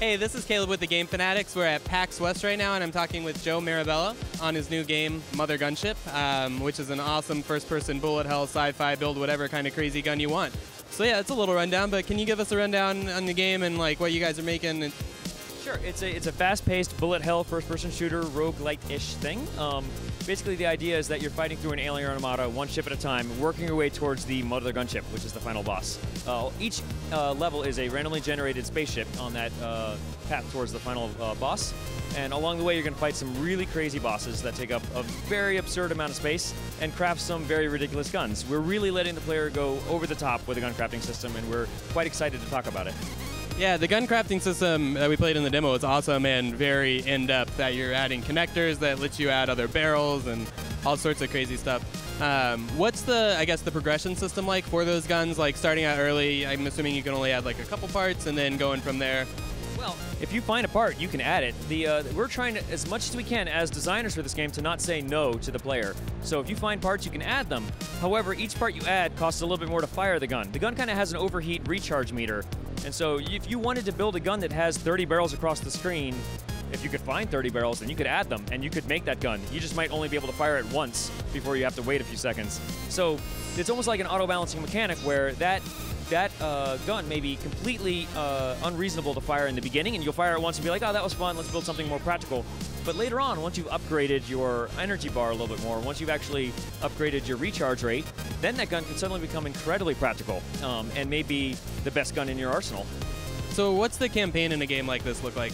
Hey, this is Caleb with the Game Fanatics. We're at PAX West right now, and I'm talking with Joe Marabella on his new game, MOTHERGUNSHIP, which is an awesome first-person bullet hell, sci-fi, build whatever kind of crazy gun you want. So yeah, it's a little rundown, but can you give us a rundown on the game and like what you guys are making? Sure, it's a fast-paced bullet hell first-person shooter roguelite-ish thing. Basically, the idea is that you're fighting through an alien armada, one ship at a time, working your way towards the MOTHERGUNSHIP, which is the final boss. Each level is a randomly generated spaceship on that path towards the final boss. And along the way, you're going to fight some really crazy bosses that take up a very absurd amount of space and craft some very ridiculous guns. We're really letting the player go over the top with the gun crafting system, and we're quite excited to talk about it. Yeah, the gun crafting system that we played in the demo is awesome and very in-depth, that you're adding connectors that let you add other barrels and all sorts of crazy stuff. What's the, I guess, the progression system like for those guns? Like starting out early, I'm assuming you can only add like a couple parts and then going from there. Well, if you find a part, you can add it. We're trying to, as much as we can as designers for this game, to not say no to the player. So if you find parts, you can add them. However, each part you add costs a little bit more to fire the gun. The gun kind of has an overheat recharge meter. And so if you wanted to build a gun that has 30 barrels across the screen, if you could find 30 barrels, then you could add them, and you could make that gun. You just might only be able to fire it once before you have to wait a few seconds. So it's almost like an auto-balancing mechanic where that gun may be completely unreasonable to fire in the beginning, and you'll fire it once and be like, oh, that was fun, let's build something more practical. But later on, once you've upgraded your energy bar a little bit more, once you've actually upgraded your recharge rate, then that gun can suddenly become incredibly practical and may be the best gun in your arsenal. So what's the campaign in a game like this look like?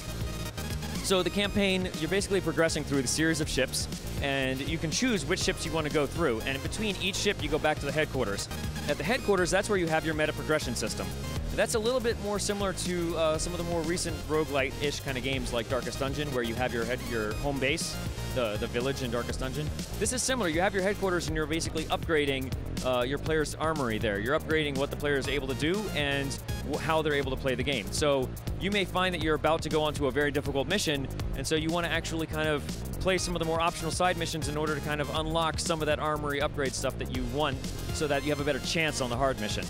So the campaign, you're basically progressing through the series of ships, and you can choose which ships you want to go through. And in between each ship, you go back to the headquarters. At the headquarters, that's where you have your meta progression system. That's a little bit more similar to some of the more recent roguelite-ish kind of games like Darkest Dungeon, where you have your home base, the village in Darkest Dungeon. This is similar. You have your headquarters, and you're basically upgrading your player's armory there. You're upgrading what the player is able to do and how they're able to play the game. So you may find that you're about to go onto a very difficult mission, and so you want to actually kind of play some of the more optional side missions in order to kind of unlock some of that armory upgrade stuff that you want so that you have a better chance on the hard mission.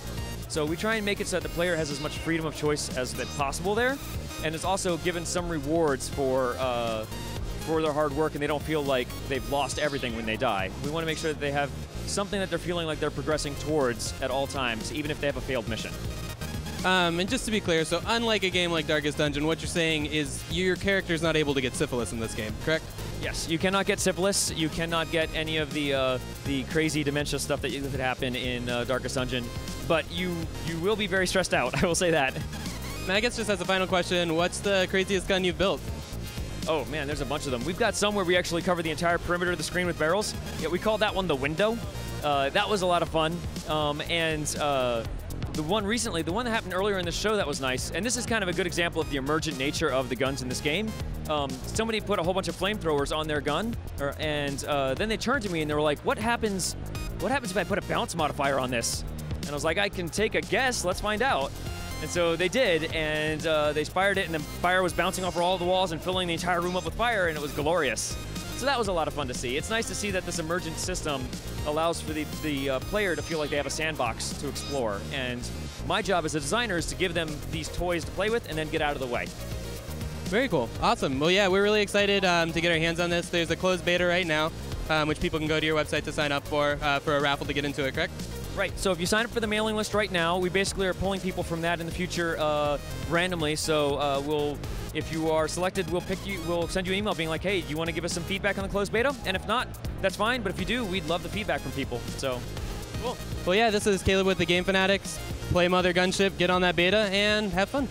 So we try and make it so that the player has as much freedom of choice as possible there, and it's also given some rewards for their hard work, and they don't feel like they've lost everything when they die. We want to make sure that they have something that they're feeling like they're progressing towards at all times, even if they have a failed mission. And just to be clear, so unlike a game like Darkest Dungeon, what you're saying is your character's not able to get syphilis in this game, correct? Yes, you cannot get syphilis. You cannot get any of the crazy dementia stuff that could happen in Darkest Dungeon, but you will be very stressed out, I will say that. And I guess just as a final question, what's the craziest gun you've built? Oh man, there's a bunch of them. We've got some where we actually cover the entire perimeter of the screen with barrels. Yeah, we called that one the window. That was a lot of fun. The one recently, the one that happened earlier in the show that was nice, and this is kind of a good example of the emergent nature of the guns in this game. Somebody put a whole bunch of flamethrowers on their gun, and then they turned to me and they were like, what happens if I put a bounce modifier on this? And I was like, I can take a guess, let's find out. And so they did, and they fired it, and the fire was bouncing off all the walls and filling the entire room up with fire, and it was glorious. So that was a lot of fun to see. It's nice to see that this emergent system allows for the player to feel like they have a sandbox to explore. And my job as a designer is to give them these toys to play with and then get out of the way. Very cool. Awesome. Well, yeah, we're really excited to get our hands on this. There's a closed beta right now, which people can go to your website to sign up for a raffle to get into it, correct? Right, so if you sign up for the mailing list right now, we basically are pulling people from that in the future randomly. So if you are selected, we'll send you an email being like, hey, do you want to give us some feedback on the closed beta? And if not, that's fine, but if you do, we'd love the feedback from people. So, cool. Well, yeah, this is Caleb with the Game Fanatics. Play MOTHERGUNSHIP, get on that beta, and have fun.